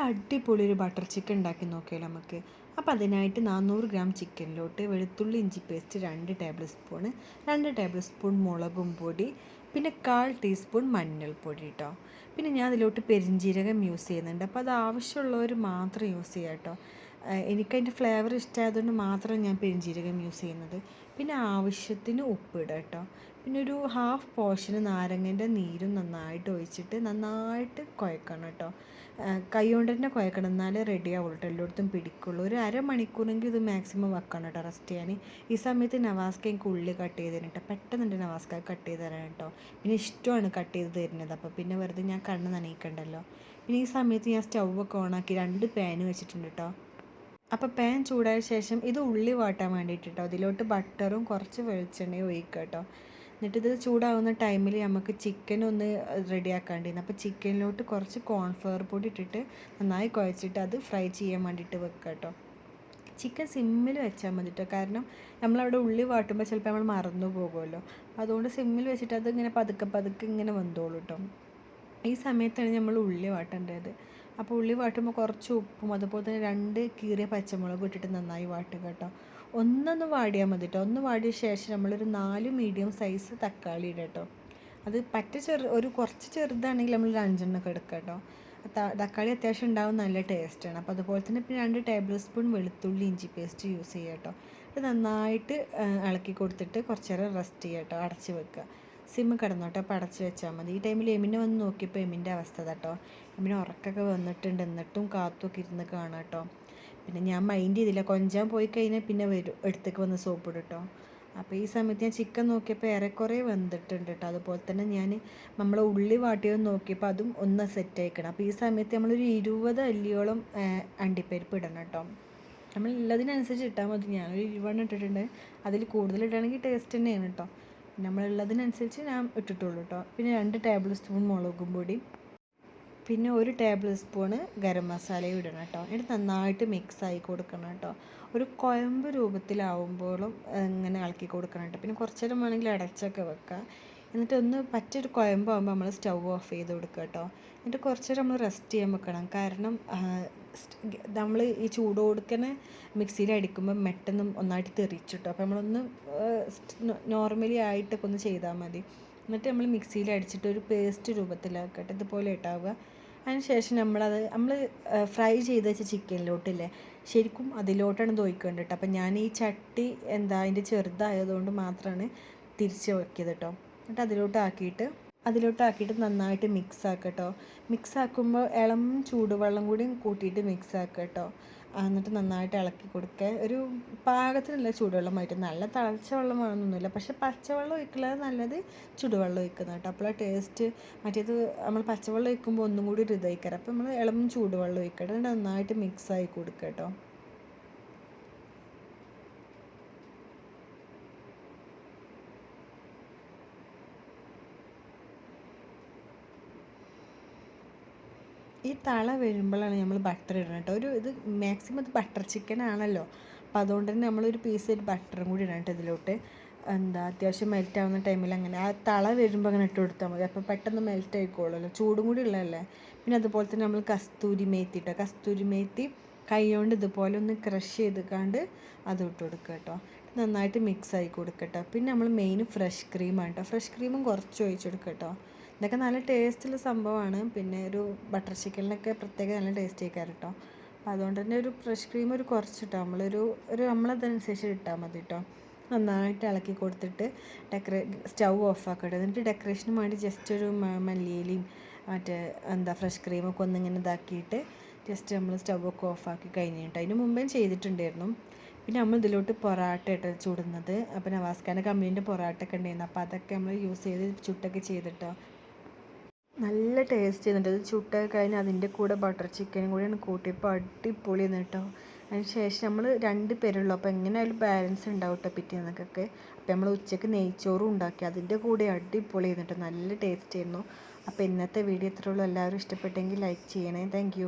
അടിപൊളി ഒരു butter chicken ഉണ്ടാക്കി നോക്കിയാലോ നമുക്ക്. അപ്പോൾ അതിനായിട്ട് 400 ഗ്രാം ചിക്കനിലോട്ട് വെളുത്തുള്ളി ഇഞ്ചി paste 2 table spoon, 2 table spoon മുളകും പൊടി, പിന്നെ 1/4 ടീസ്പൂൺ മഞ്ഞൾപ്പൊടി കേട്ടോ. പിന്നെ ഞാൻ അതിലോട്ട് പെരിഞ്ജീരകം യൂസ് ചെയ്യുന്നുണ്ട്. അപ്പോൾ അത് ആവശ്യമുള്ളവർ മാത്രം യൂസ് ചെയ്യുക കേട്ടോ. എനിക്കതിൻ്റെ ഫ്ലേവർ ഇഷ്ടമായതുകൊണ്ട് മാത്രം ഞാൻ പെരിഞ്ജീരകം യൂസ് ചെയ്യുന്നത്. പിന്നെ ആവശ്യത്തിന് ഉപ്പിടുക കേട്ടോ. പിന്നെ ഒരു ഹാഫ് പോർഷന് നാരങ്ങൻ്റെ നീരും നന്നായിട്ട് ഒഴിച്ചിട്ട് നന്നായിട്ട് കുഴക്കണം കേട്ടോ. കൈ കൊണ്ട് തന്നെ കുഴക്കണം, എന്നാലേ റെഡി ആവുള്ളൂ കേട്ടോ, എല്ലായിടത്തും പിടിക്കുള്ളൂ. ഒരു അരമണിക്കൂറെങ്കിൽ ഇത് മാക്സിമം വെക്കണം കേട്ടോ റെസ്റ്റ് ചെയ്യാൻ. ഈ സമയത്ത് നവാസ്ക എനിക്ക് ഉള്ളി കട്ട് ചെയ്ത് തരണം കേട്ടോ. പെട്ടെന്ന് എൻ്റെ നവാസ്ക കട്ട് ചെയ്ത് തരാൻ കേട്ടോ. പിന്നെ ഇഷ്ടമാണ് കട്ട് ചെയ്ത് തരുന്നത്, അപ്പോൾ പിന്നെ വെറുതെ ഞാൻ കണ്ണ് നനയിക്കണ്ടല്ലോ. പിന്നെ ഈ സമയത്ത് ഞാൻ സ്റ്റൗവൊക്കെ ഓണാക്കി 2 പാൻ വെച്ചിട്ടുണ്ട് കേട്ടോ. അപ്പോൾ പാൻ ചൂടായ ശേഷം ഇത് ഉള്ളി വാട്ടാൻ വേണ്ടിയിട്ട് കേട്ടോ, അതിലോട്ട് ബട്ടറും കുറച്ച് വെളിച്ചെണ്ണയും ഒഴിക്കുക കേട്ടോ. എന്നിട്ടിത് ചൂടാവുന്ന ടൈമിൽ നമുക്ക് ചിക്കൻ ഒന്ന് റെഡിയാക്കാണ്ടിരുന്നു. അപ്പോൾ ചിക്കനിലോട്ട് കുറച്ച് കോൺഫ്ലവർ പൊടി ഇട്ടിട്ട് നന്നായി കുഴച്ചിട്ട് അത് ഫ്രൈ ചെയ്യാൻ വേണ്ടിയിട്ട് വെക്കുക കേട്ടോ. ചിക്കൻ സിമ്മിൽ വെച്ചാൽ മതി കേട്ടോ, കാരണം നമ്മളവിടെ ഉള്ളി വാട്ടുമ്പോൾ ചിലപ്പോൾ നമ്മൾ മറന്നു പോകുമല്ലോ. അതുകൊണ്ട് സിമ്മിൽ വെച്ചിട്ട് അത് ഇങ്ങനെ പതുക്കെ പതുക്കെ ഇങ്ങനെ വെന്തോളൂ കേട്ടോ. ഈ സമയത്താണ് നമ്മൾ ഉള്ളി വാട്ടേണ്ടത്. അപ്പോൾ ഉള്ളി വാട്ടുമ്പോൾ കുറച്ച് ഉപ്പും അതുപോലെ തന്നെ 2 കീറിയ പച്ചമുളകും ഇട്ടിട്ട് നന്നായി വാട്ടുക കേട്ടോ. ഒന്നൊന്ന് വാടിയാൽ മതി കേട്ടോ. ഒന്ന് വാടിയ ശേഷം നമ്മളൊരു 4 മീഡിയം സൈസ് തക്കാളി ഇടുക കേട്ടോ. അത് ഒരു കുറച്ച് ചെറുതാണെങ്കിൽ നമ്മൾ 5 എണ്ണമൊക്കെ എടുക്കുക കേട്ടോ. തക്കാളി അത്യാവശ്യം ഉണ്ടാവും, നല്ല ടേസ്റ്റാണ്. അപ്പോൾ അതുപോലെ തന്നെ പിന്നെ 2 ടേബിൾ സ്പൂൺ വെളുത്തുള്ളി ഇഞ്ചി പേസ്റ്റ് യൂസ് ചെയ്യുക കേട്ടോ. ഇത് നന്നായിട്ട് ഇളക്കി കൊടുത്തിട്ട് കുറച്ച് നേരം റെസ്റ്റ് ചെയ്യുക കേട്ടോ, അടച്ച് വെക്കുക. സിമ്മ് കിടന്നോട്ടെ, അപ്പോൾ അടച്ച് വെച്ചാൽ മതി. ഈ ടൈമിൽ എമിനെ വന്ന് നോക്കിയപ്പോൾ എമിൻ്റെ അവസ്ഥ കേട്ടോ. എമിന് ഉറക്കൊക്കെ വന്നിട്ടുണ്ട്, എന്നിട്ടും കാത്തൊക്കെ ഇരുന്ന് കാണാം കേട്ടോ. പിന്നെ ഞാൻ മൈൻഡ് ചെയ്തില്ല, കൊഞ്ചാൻ പോയി കഴിഞ്ഞാൽ പിന്നെ വരും എടുത്തേക്ക് വന്ന് സോപ്പ് ഇടും കേട്ടോ. അപ്പോൾ ഈ സമയത്ത് ഞാൻ ചിക്കൻ നോക്കിയപ്പോൾ ഏറെക്കുറെ വെന്തിട്ടുണ്ട് കേട്ടോ. അതുപോലെ തന്നെ ഞാൻ നമ്മളെ ഉള്ളി വാട്ടിയത് നോക്കിയപ്പോൾ അതും ഒന്ന് സെറ്റ് ആയിക്കണം. അപ്പോൾ ഈ സമയത്ത് നമ്മളൊരു 20 അല്ലിയോളം അണ്ടിപ്പരിപ്പ് ഇടണം കേട്ടോ. നമ്മൾ ഉള്ളതിനനുസരിച്ച് ഇട്ടാൽ മതി. ഞാനൊരു 20 ഇട്ടിട്ടുണ്ട്. അതിൽ കൂടുതൽ ഇടുകയാണെങ്കിൽ ടേസ്റ്റ് തന്നെയാണ് കേട്ടോ. നമ്മളുള്ളതിനനുസരിച്ച് ഞാൻ ഇട്ടിട്ടുള്ളൂ കേട്ടോ. പിന്നെ 2 ടേബിൾ സ്പൂൺ മുളകും പൊടി, പിന്നെ 1 ടേബിൾ സ്പൂണ് ഗരം മസാലയും ഇടണം കേട്ടോ. എന്നിട്ട് നന്നായിട്ട് മിക്സായി കൊടുക്കണം കേട്ടോ. ഒരു കുഴമ്പ് രൂപത്തിലാവുമ്പോഴും ഇങ്ങനെ ഇളക്കി കൊടുക്കണം കേട്ടോ. പിന്നെ കുറച്ച് നേരം വേണമെങ്കിൽ അടച്ചൊക്കെ വെക്കുക. എന്നിട്ട് ഒന്ന് പറ്റൊരു കുഴമ്പാകുമ്പോൾ നമ്മൾ സ്റ്റൗ ഓഫ് ചെയ്ത് കൊടുക്കുക കേട്ടോ. എന്നിട്ട് കുറച്ച് നേരം നമ്മൾ റെസ്റ്റ് ചെയ്യാൻ വെക്കണം, കാരണം നമ്മൾ ഈ ചൂട് കൊടുക്കണ മിക്സിയിൽ അടിക്കുമ്പോൾ പെട്ടെന്ന് ഒന്നായിട്ട് തെറിച്ചിട്ടോ. അപ്പോൾ നമ്മളൊന്ന് നോർമലി ആയിട്ടൊക്കെ ഒന്ന് ചെയ്താൽ മതി. എന്നിട്ട് നമ്മൾ മിക്സിയിൽ അടിച്ചിട്ട് ഒരു പേസ്റ്റ് രൂപത്തിലാക്കട്ടെ, ഇതുപോലെ ഇട്ടാവുക. അതിന് ശേഷം നമ്മൾ ഫ്രൈ ചെയ്ത് വെച്ച ചിക്കനിലോട്ടില്ലേ, ശരിക്കും അതിലോട്ടാണ് ദോയിക്കേണ്ടത് കേട്ടോ. അപ്പം ഞാൻ ഈ ചട്ടി അതിൻ്റെ ചെറുതായതുകൊണ്ട് മാത്രമാണ് തിരിച്ച് വെക്കിയത് കേട്ടോ. എന്നിട്ട് അതിലോട്ടാക്കിയിട്ട് നന്നായിട്ട് മിക്സ് ആക്കുക കേട്ടോ. മിക്സ് ആക്കുമ്പോൾ ഇളം ചൂടുവെള്ളം കൂടി കൂട്ടിയിട്ട് മിക്സ് ആക്കുക കേട്ടോ. എന്നിട്ട് നന്നായിട്ട് ഇളക്കി കൊടുക്കുക. ഒരു പാകത്തിനുള്ള ചൂടുവെള്ളം ആയിട്ട്, നല്ല തിളച്ച വെള്ളം വേണമെന്നൊന്നുമില്ല, പക്ഷേ പച്ചവെള്ളം ഒഴിക്കുന്നത് നല്ലത് ചൂടുവെള്ളം ഒഴിക്കുന്നത് കേട്ടോ. അപ്പോൾ ടേസ്റ്റ്. മറ്റേത് നമ്മൾ പച്ചവെള്ളം ഒഴിക്കുമ്പോൾ ഒന്നും കൂടി ഒരു ഇതായിക്കരം. അപ്പോൾ നമ്മൾ ഇളം ചൂടുവെള്ളം ഒഴിക്കട്ടെ, എന്നിട്ട് നന്നായിട്ട് മിക്സായി കൊടുക്കുക കേട്ടോ. ഈ തള വരുമ്പോഴാണ് നമ്മൾ ബട്ടർ ഇടണം കേട്ടോ. ഇത് മാക്സിമം ഇത് ബട്ടർ ചിക്കൻ ആണല്ലോ, അപ്പോൾ അതുകൊണ്ട് തന്നെ നമ്മളൊരു പീസ് ബട്ടറും കൂടി ഇടണം കേട്ടോ ഇതിലോട്ട്. അത്യാവശ്യം മെൽറ്റ് ആവുന്ന ടൈമിൽ അങ്ങനെ ആ തള വരുമ്പോൾ അങ്ങനെ ഇട്ട് കൊടുത്താൽ മതി. അപ്പോൾ പെട്ടെന്ന് മെൽറ്റ് ആയിക്കോളുമല്ലോ, ചൂടും കൂടി ഉള്ളതല്ലേ. പിന്നെ അതുപോലെ തന്നെ നമ്മൾ കസ്തൂരി മേത്തി കൈ കൊണ്ട് ഇതുപോലെ ഒന്ന് ക്രഷ് ചെയ്തിക്കാണ്ട് അത് ഇട്ട് കൊടുക്കുക കേട്ടോ. നന്നായിട്ട് മിക്സ് ആയി കൊടുക്കട്ടോ. പിന്നെ നമ്മൾ മെയിൻ ഫ്രഷ് ക്രീമാണ് കേട്ടോ. ഫ്രഷ് ക്രീമും കുറച്ച് ഒഴിച്ചെടുക്കുക കേട്ടോ. ഇതൊക്കെ നല്ല ടേസ്റ്റുള്ള സംഭവമാണ്. പിന്നെ ഒരു ബട്ടർ ചിക്കനിലൊക്കെ പ്രത്യേക നല്ല ടേസ്റ്റ് ആയിക്കാറ് കേട്ടോ. അപ്പോൾ അതുകൊണ്ട് തന്നെ ഒരു ഫ്രഷ് ക്രീം കുറച്ചിട്ടോ, നമ്മളതനുസരിച്ച് ഇട്ടാൽ മതി കേട്ടോ. നന്നായിട്ട് ഇളക്കി കൊടുത്തിട്ട് സ്റ്റൗ ഓഫ് ആക്കട്ടെ. എന്നിട്ട് ഡെക്കറേഷന് വേണ്ടി ജസ്റ്റ് ഒരു മല്ലിയിലയും ഫ്രഷ് ക്രീമൊക്കെ ഒന്നിങ്ങനെ ഇതാക്കിയിട്ട് ജസ്റ്റ് നമ്മൾ സ്റ്റൗ ഒക്കെ ഓഫാക്കി കഴിഞ്ഞിട്ട് അതിന് മുമ്പേ ചെയ്തിട്ടുണ്ടായിരുന്നു. പിന്നെ നമ്മൾ ഇതിലോട്ട് പൊറാട്ട ഇട്ട് ചുടുന്നത്. അപ്പോൾ നവാസ്കാൻ്റെ കമ്പനീൻ്റെ പൊറാട്ട ഒക്കെ ഉണ്ടായിരുന്നു, അപ്പോൾ അതൊക്കെ നമ്മൾ യൂസ് ചെയ്ത് ചുട്ടൊക്കെ ചെയ്തിട്ടോ. നല്ല ടേസ്റ്റ് ചെയ്യുന്നുണ്ട്. അത് ചുട്ടൊക്കെ കഴിഞ്ഞ് അതിൻ്റെ കൂടെ ബട്ടർ ചിക്കനും കൂടിയാണ് കൂട്ടിയപ്പോൾ അടിപൊളി കേട്ടോ. അതിന് ശേഷം നമ്മൾ 2 പേരുള്ളൂ, അപ്പോൾ എങ്ങനെയായാലും ബാലൻസ് ഉണ്ടാവും കേട്ടോ പിറ്റേന്നൊക്കെ. അപ്പോൾ നമ്മൾ ഉച്ചയ്ക്ക് നെയ്ച്ചോറും ഉണ്ടാക്കി, അതിൻ്റെ കൂടെ അടിപൊളി കേട്ടോ, നല്ല ടേസ്റ്റ് ആയിരുന്നു. അപ്പോൾ ഇന്നത്തെ വീഡിയോ ഇത്രയുള്ളൂ. എല്ലാവരും ഇഷ്ടപ്പെട്ടെങ്കിൽ ലൈക്ക് ചെയ്യണേ. താങ്ക്